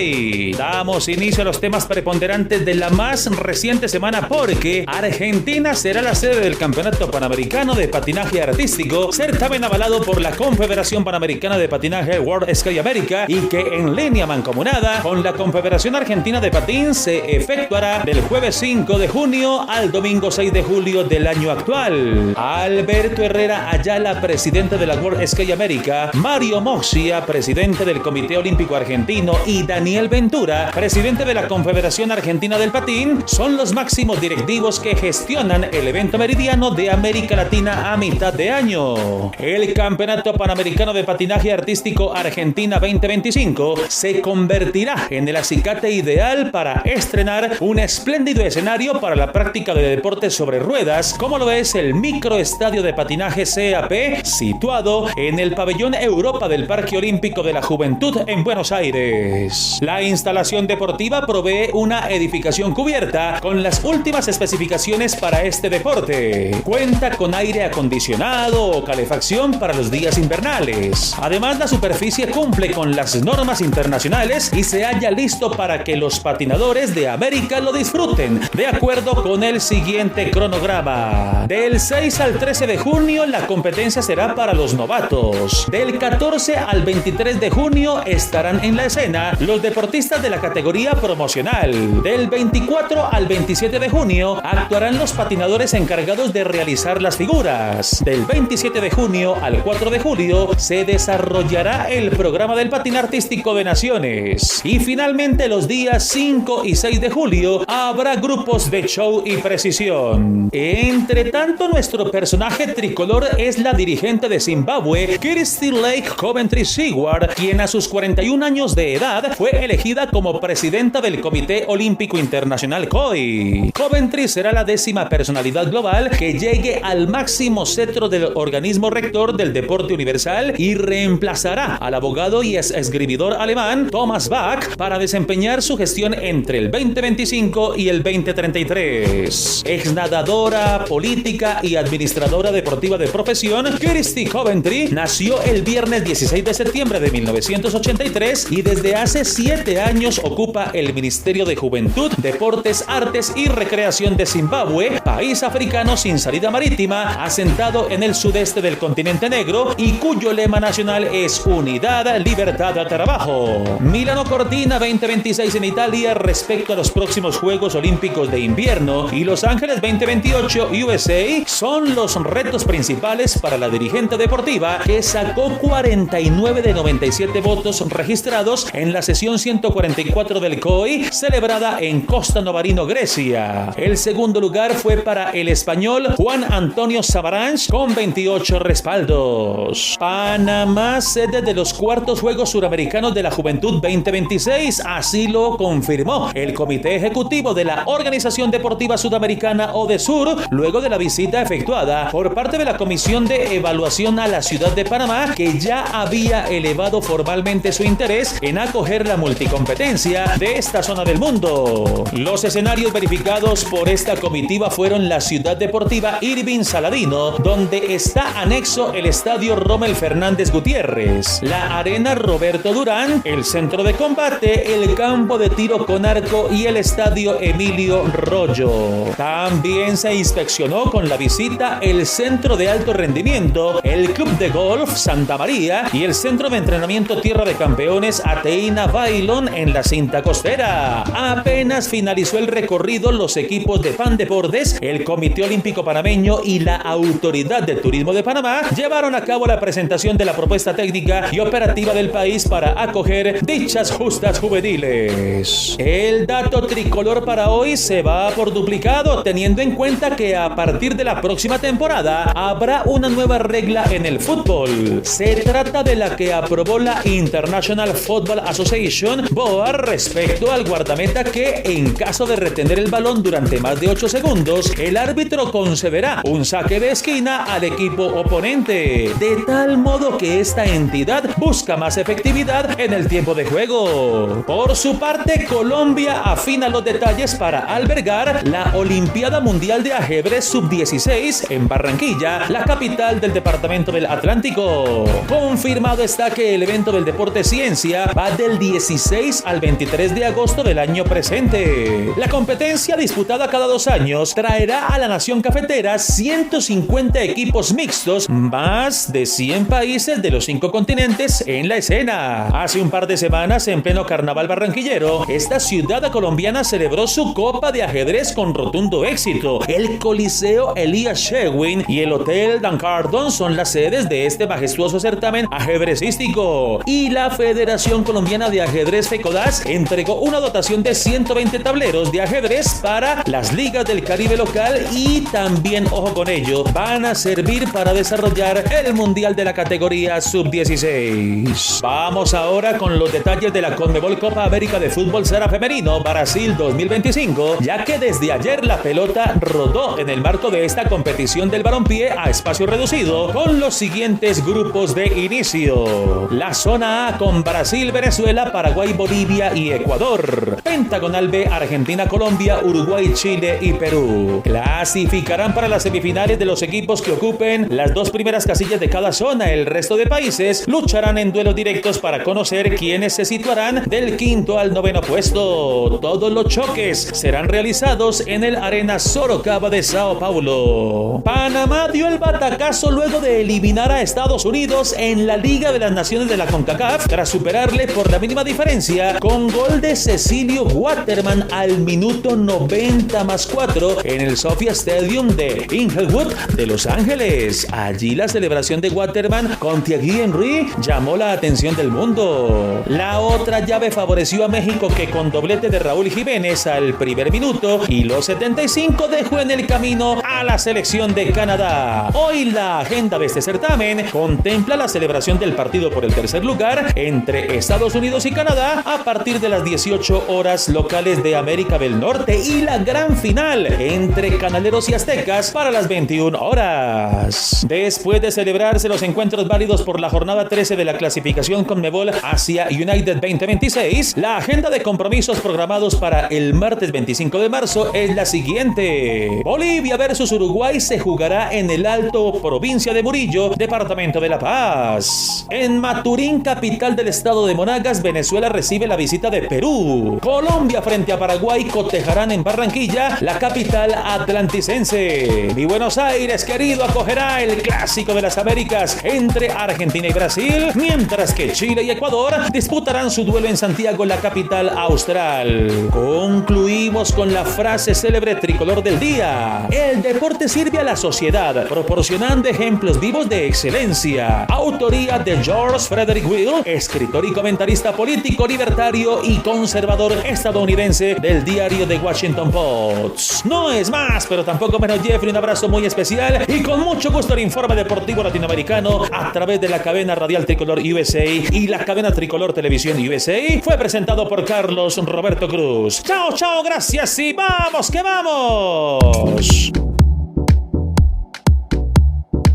Speaker 5: Damos inicio a los temas preponderantes de la más reciente semana, porque Argentina será la sede del Campeonato Panamericano de Patinaje Artístico, certamen avalado por la Confederación Panamericana de Patinaje World Ski America, y que en línea mancomunada con la Confederación Argentina de Patín se efectuará del jueves 5 de junio al domingo 6 de julio del año actual. Alberto Herrera Ayala, presidente de la World Ski America, Mario Moxia, presidente del Comité Olímpico Argentino, y Daniel Ventura, presidente de la Confederación Argentina del Patín, son los máximos directivos que gestionan el evento meridiano de América Latina a mitad de año. El Campeonato Panamericano de Patinaje Artístico Argentina 2025 se convertirá en el acicate ideal para estrenar un espléndido escenario para la práctica de deportes sobre ruedas, como lo es el microestadio de patinaje CAP, situado en el pabellón Europa del Parque Olímpico de la Juventud en Buenos Aires. La instalación deportiva provee una edificación cubierta con las últimas especificaciones para este deporte. Cuenta con aire acondicionado o calefacción para los días invernales. Además, la superficie cumple con las normas internacionales y se halla listo para que los patinadores de América lo disfruten, de acuerdo con el siguiente cronograma. Del 6 al 13 de junio, la competencia será para los novatos. Del 14 al 23 de junio estarán en la escena los deportistas de la categoría promocional. Del 24 al 27 de junio actuarán los patinadores encargados de realizar las figuras. Del 27 de junio al 4 de julio se desarrollará el programa del patín artístico de naciones. Y finalmente, los días 5 y 6 de julio habrá grupos de show y precisión. Entre tanto, nuestro personaje tricolor es la dirigente de Zimbabue, Kirsty Lake Coventry Seward, quien a sus 41 años de edad fue elegida como presidenta del Comité Olímpico Internacional COI. Coventry será la 10ª personalidad global que llegue al máximo cetro del organismo rector del deporte universal y reemplazará al abogado y esgrimidor alemán Thomas Bach para desempeñar su gestión entre el 2025 y el 2033. Exnadadora, política y administradora deportiva de profesión, Kirsty Coventry nació el viernes 16 de septiembre de 1983 y desde hace 7 años ocupa el Ministerio de Juventud, Deportes, Artes y Recreación de Zimbabue, país africano sin salida marítima, asentado en el sudeste del continente negro y cuyo lema nacional es Unidad, Libertad, Trabajo. Milano Cortina 2026 en Italia respecto a los próximos Juegos Olímpicos de Invierno y Los Ángeles 2028 USA son los retos principales para la dirigente deportiva, que sacó 49 de 97 votos registrados en la sesión 144 del COI celebrada en Costa Novarino, Grecia. El segundo lugar fue para el español Juan Antonio Samaranch con 28 respaldos. Panamá, sede de los cuartos Juegos Suramericanos de la Juventud 2026, así lo confirmó el Comité Ejecutivo de la Organización Deportiva Sudamericana ODESUR, luego de la visita efectuada por parte de la Comisión de Evaluación a la ciudad de Panamá, que ya había elevado formalmente su interés en acoger la multicompetencia de esta zona del mundo. Los escenarios verificados por esta comitiva fueron la ciudad deportiva Irving Saladino, donde está anexo el estadio Rommel Fernández Gutiérrez, la arena Roberto Durán, el centro de combate, el campo de tiro con arco y el estadio Emilio Rollo. También se inspeccionó con la visita el centro de alto rendimiento, el club de golf Santa María y el centro de entrenamiento Tierra de Campeones Ateína Bailón en la cinta costera. Apenas finalizó el recorrido, los equipos de Pandeportes, el Comité Olímpico Panameño y la Autoridad de Turismo de Panamá llevaron a cabo la presentación de la propuesta técnica y operativa del país para acoger dichas justas juveniles. El dato tricolor para hoy se va por duplicado, teniendo en cuenta que a partir de la próxima temporada habrá una nueva regla en el fútbol. Se trata de la que aprobó la International Football Association, BOA, respecto al guardameta que, en caso de retener el balón durante más de 8 segundos, el árbitro concederá un saque de esquina al equipo oponente, de tal modo que esta entidad busca más efectividad en el tiempo de juego. Por su parte, Colombia afina los detalles para albergar la Olimpiada Mundial de Ajedrez Sub-16 en Barranquilla, la capital del departamento del Atlántico. Confirmado está que el evento del deporte ciencia va del 16 al 23 de agosto del año presente. La competencia, disputada cada 2 años, traerá a la nación cafetera 150 equipos mixtos, más de 100 países de los 5 continentes en la escena. Hace un par de semanas, en pleno carnaval barranquillero, esta ciudad colombiana celebró su Copa de Ajedrez con rotundo éxito. El Coliseo Elías Shewin y el Hotel Dan Cardon son las sedes de este majestuoso certamen ajedrecístico. Y la Federación Colombiana de Ajedrez FECODAS entregó una dotación de 120 tableros de ajedrez para las ligas del Caribe local y también, ojo con ello, van a servir para desarrollar el Mundial de la categoría Sub-16. Vamos ahora con los detalles de la Conmebol Copa América de Fútbol Sala Femenino Brasil 2025, ya que desde ayer la pelota rodó en el marco de esta competición del balompié a espacio reducido con los siguientes grupos de inicio. La zona A con Brasil, Venezuela, Paraguay, Bolivia y Ecuador. Pentagonal B, Argentina, Colombia, Uruguay, Chile y Perú. Clasificarán para las semifinales de los equipos que ocupen las 2 primeras casillas de cada zona. El resto de países lucharán en duelos directos para conocer quiénes se situarán del 5º al 9º puesto. Todos los choques serán realizados en el Arena Sorocaba de Sao Paulo. Panamá dio el batacazo luego de eliminar a Estados Unidos en la Liga de las Naciones de la CONCACAF tras superarle por la mínima diferencia con gol de Cecilio Waterman al minuto 90+4 en el SoFi Stadium de Inglewood de Los Ángeles. Allí la celebración de Waterman con Thierry Henry llamó la atención del mundo. La otra llave favoreció a México, que con doblete de Raúl Jiménez al primer minuto y los 75 dejó en el camino a la selección de Canadá. Hoy la agenda de este certamen contempla la celebración del partido por el tercer lugar entre Estados Unidos y Canadá a partir de las 18 horas locales de América del Norte y la gran final entre Canaleros y Aztecas para las 21 horas. Después de celebrarse los encuentros válidos por la jornada 13 de la clasificación Conmebol Asia United 2026, la agenda de compromisos programados para el martes 25 de marzo es la siguiente. Bolivia versus Uruguay se jugará en el Alto, provincia de Murillo, departamento de La Paz. En Maturín, capital del estado de Monagas, Venezuela recibe la visita de Perú. Colombia frente a Paraguay cotejarán en Barranquilla, la capital atlanticense. Y Buenos Aires, querido, acogerá el Clásico de las Américas entre Argentina y Brasil, mientras que Chile y Ecuador disputarán su duelo en Santiago, la capital austral. Concluimos con la frase célebre tricolor del día: el deporte sirve a la sociedad, proporcionando ejemplos vivos de excelencia. Autoría de George Frederick Will, escritor y comentarista político, libertario y conservador estadounidense del diario The Washington Post. No es más, pero tampoco menos, Jeffrey, un abrazo muy especial y con mucho gusto el informe deportivo latinoamericano a través de la cadena radial Tricolor USA y la cadena Tricolor Televisión USA fue presentado por Carlos Roberto Cruz. Chao, chao, gracias y vamos que vamos.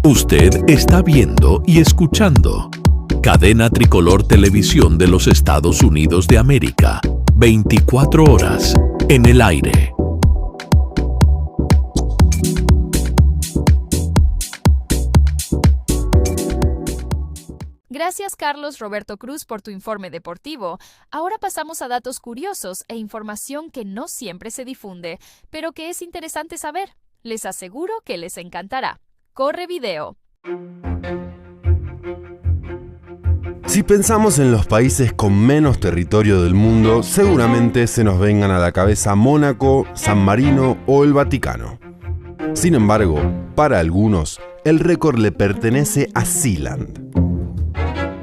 Speaker 6: Usted está viendo y escuchando Cadena Tricolor Televisión de los Estados Unidos de América. 24 horas en el aire.
Speaker 1: Gracias, Carlos Roberto Cruz, por tu informe deportivo. Ahora pasamos a datos curiosos e información que no siempre se difunde, pero que es interesante saber. Les aseguro que les encantará. Corre video.
Speaker 7: Si pensamos en los países con menos territorio del mundo, seguramente se nos vengan a la cabeza Mónaco, San Marino o el Vaticano. Sin embargo, para algunos, el récord le pertenece a Sealand.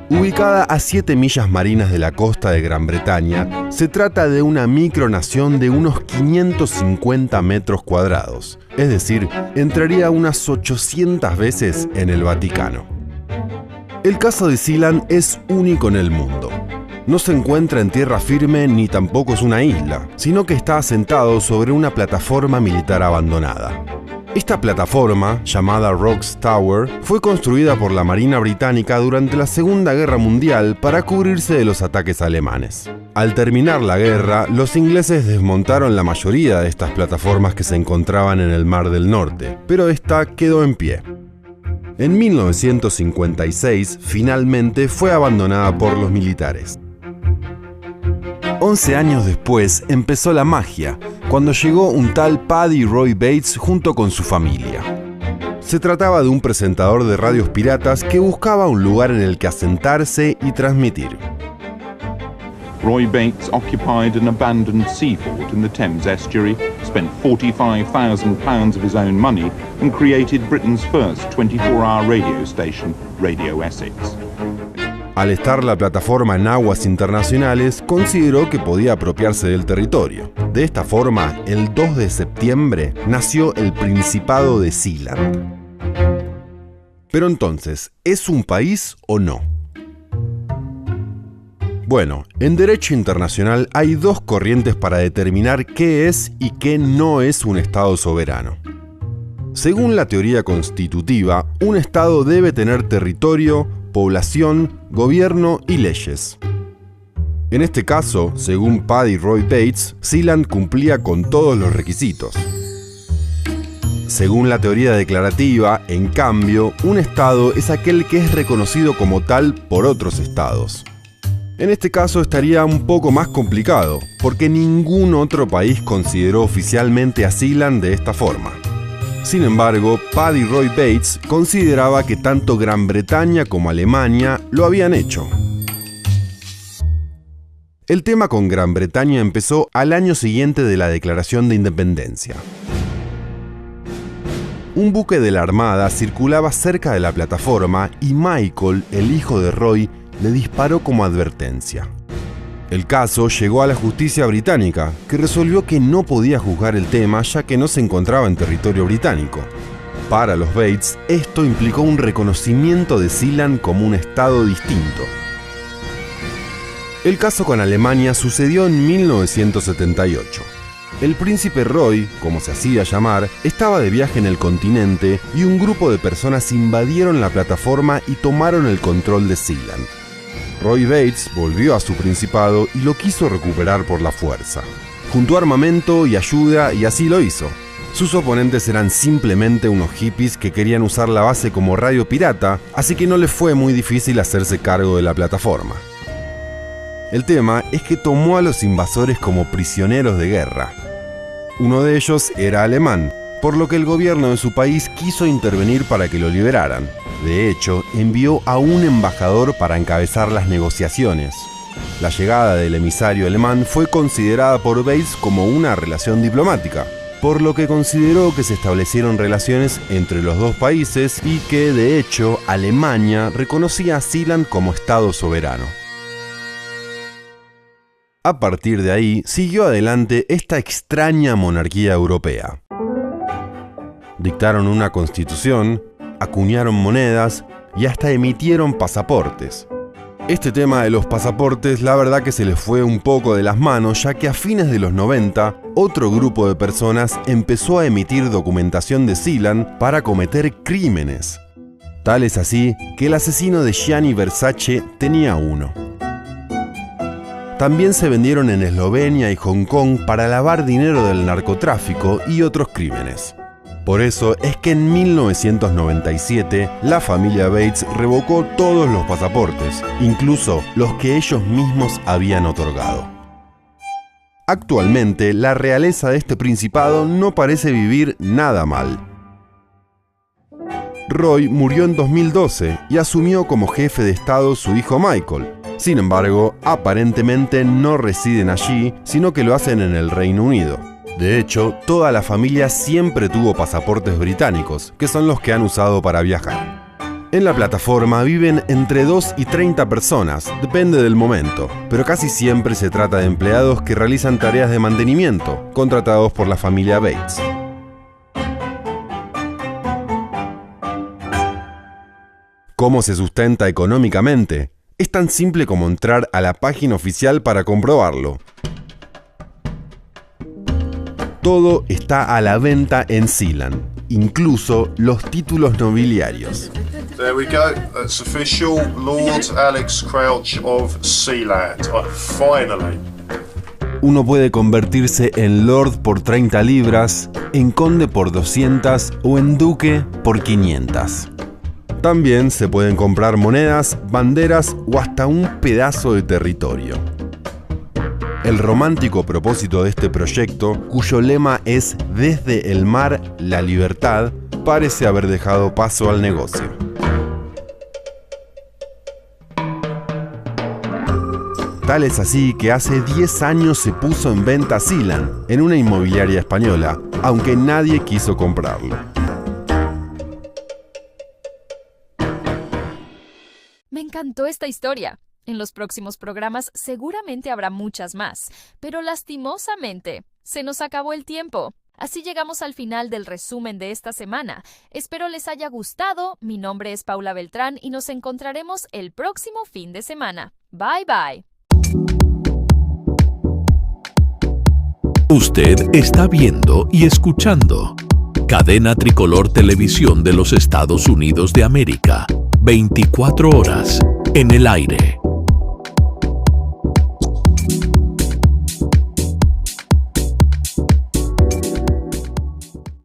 Speaker 7: Ubicada a 7 millas marinas de la costa de Gran Bretaña, se trata de una micronación de unos 550 metros cuadrados, es decir, entraría unas 800 veces en el Vaticano. El caso de Sealand es único en el mundo. No se encuentra en tierra firme ni tampoco es una isla, sino que está asentado sobre una plataforma militar abandonada. Esta plataforma, llamada Rocks Tower, fue construida por la Marina Británica durante la Segunda Guerra Mundial para cubrirse de los ataques alemanes. Al terminar la guerra, los ingleses desmontaron la mayoría de estas plataformas que se encontraban en el Mar del Norte, pero esta quedó en pie. En 1956, finalmente fue abandonada por los militares. 11 años después empezó la magia, cuando llegó un tal Paddy Roy Bates junto con su familia. Se trataba de un presentador de radios piratas que buscaba un lugar en el que asentarse y transmitir.
Speaker 8: Roy Bates occupied an abandoned seaport in the Thames estuary, spent £45,000 of his own money, and created Britain's first 24-hour radio station, Radio Essex.
Speaker 7: Al estar la plataforma en aguas internacionales, consideró que podía apropiarse del territorio. De esta forma, el 2 de septiembre nació el Principado de Sealand. Pero entonces, ¿es un país o no? Bueno, en derecho internacional hay dos corrientes para determinar qué es y qué no es un Estado soberano. Según la teoría constitutiva, un Estado debe tener territorio, población, gobierno y leyes. En este caso, según Paddy Roy Bates, Sealand cumplía con todos los requisitos. Según la teoría declarativa, en cambio, un Estado es aquel que es reconocido como tal por otros Estados. En este caso estaría un poco más complicado, porque ningún otro país consideró oficialmente a Sealand de esta forma. Sin embargo, Paddy Roy Bates consideraba que tanto Gran Bretaña como Alemania lo habían hecho. El tema con Gran Bretaña empezó al año siguiente de la Declaración de Independencia. Un buque de la Armada circulaba cerca de la plataforma y Michael, el hijo de Roy, le disparó como advertencia. El caso llegó a la justicia británica, que resolvió que no podía juzgar el tema ya que no se encontraba en territorio británico. Para los Bates, esto implicó un reconocimiento de Sealand como un estado distinto. El caso con Alemania sucedió en 1978. El príncipe Roy, como se hacía llamar, estaba de viaje en el continente y un grupo de personas invadieron la plataforma y tomaron el control de Sealand. Roy Bates volvió a su principado y lo quiso recuperar por la fuerza. Juntó armamento y ayuda y así lo hizo. Sus oponentes eran simplemente unos hippies que querían usar la base como radio pirata, así que no les fue muy difícil hacerse cargo de la plataforma. El tema es que tomó a los invasores como prisioneros de guerra. Uno de ellos era alemán, por lo que el gobierno de su país quiso intervenir para que lo liberaran. De hecho, envió a un embajador para encabezar las negociaciones. La llegada del emisario alemán fue considerada por Bates como una relación diplomática, por lo que consideró que se establecieron relaciones entre los dos países y que, de hecho, Alemania reconocía a Sealand como Estado soberano. A partir de ahí, siguió adelante esta extraña monarquía europea. Dictaron una constitución, acuñaron monedas y hasta emitieron pasaportes. Este tema de los pasaportes, la verdad que se les fue un poco de las manos, ya que a fines de los 90, otro grupo de personas empezó a emitir documentación de Sealand para cometer crímenes. Tal es así que el asesino de Gianni Versace tenía uno. También se vendieron en Eslovenia y Hong Kong para lavar dinero del narcotráfico y otros crímenes. Por eso es que en 1997 la familia Bates revocó todos los pasaportes, incluso los que ellos mismos habían otorgado. Actualmente, la realeza de este principado no parece vivir nada mal. Roy murió en 2012 y asumió como jefe de Estado su hijo Michael. Sin embargo, aparentemente no residen allí, sino que lo hacen en el Reino Unido. De hecho, toda la familia siempre tuvo pasaportes británicos, que son los que han usado para viajar. En la plataforma viven entre 2 y 30 personas, depende del momento, pero casi siempre se trata de empleados que realizan tareas de mantenimiento, contratados por la familia Bates. ¿Cómo se sustenta económicamente? Es tan simple como entrar a la página oficial para comprobarlo. Todo está a la venta en Sealand, incluso los títulos nobiliarios.
Speaker 9: There we go. That's official. Lord Alex Crouch of Sealand. Finally.
Speaker 7: Uno puede convertirse en Lord por 30 libras, en Conde por 200 o en Duque por 500. También se pueden comprar monedas, banderas o hasta un pedazo de territorio. El romántico propósito de este proyecto, cuyo lema es "Desde el mar, la libertad", parece haber dejado paso al negocio. Tal es así que hace 10 años se puso en venta Sealand en una inmobiliaria española, aunque nadie quiso comprarlo.
Speaker 1: Me encantó esta historia. En los próximos programas seguramente habrá muchas más, pero lastimosamente se nos acabó el tiempo. Así llegamos al final del resumen de esta semana. Espero les haya gustado. Mi nombre es Paula Beltrán y nos encontraremos el próximo fin de semana. Bye bye.
Speaker 6: Usted está viendo y escuchando Cadena Tricolor Televisión de los Estados Unidos de América. 24 horas en el aire.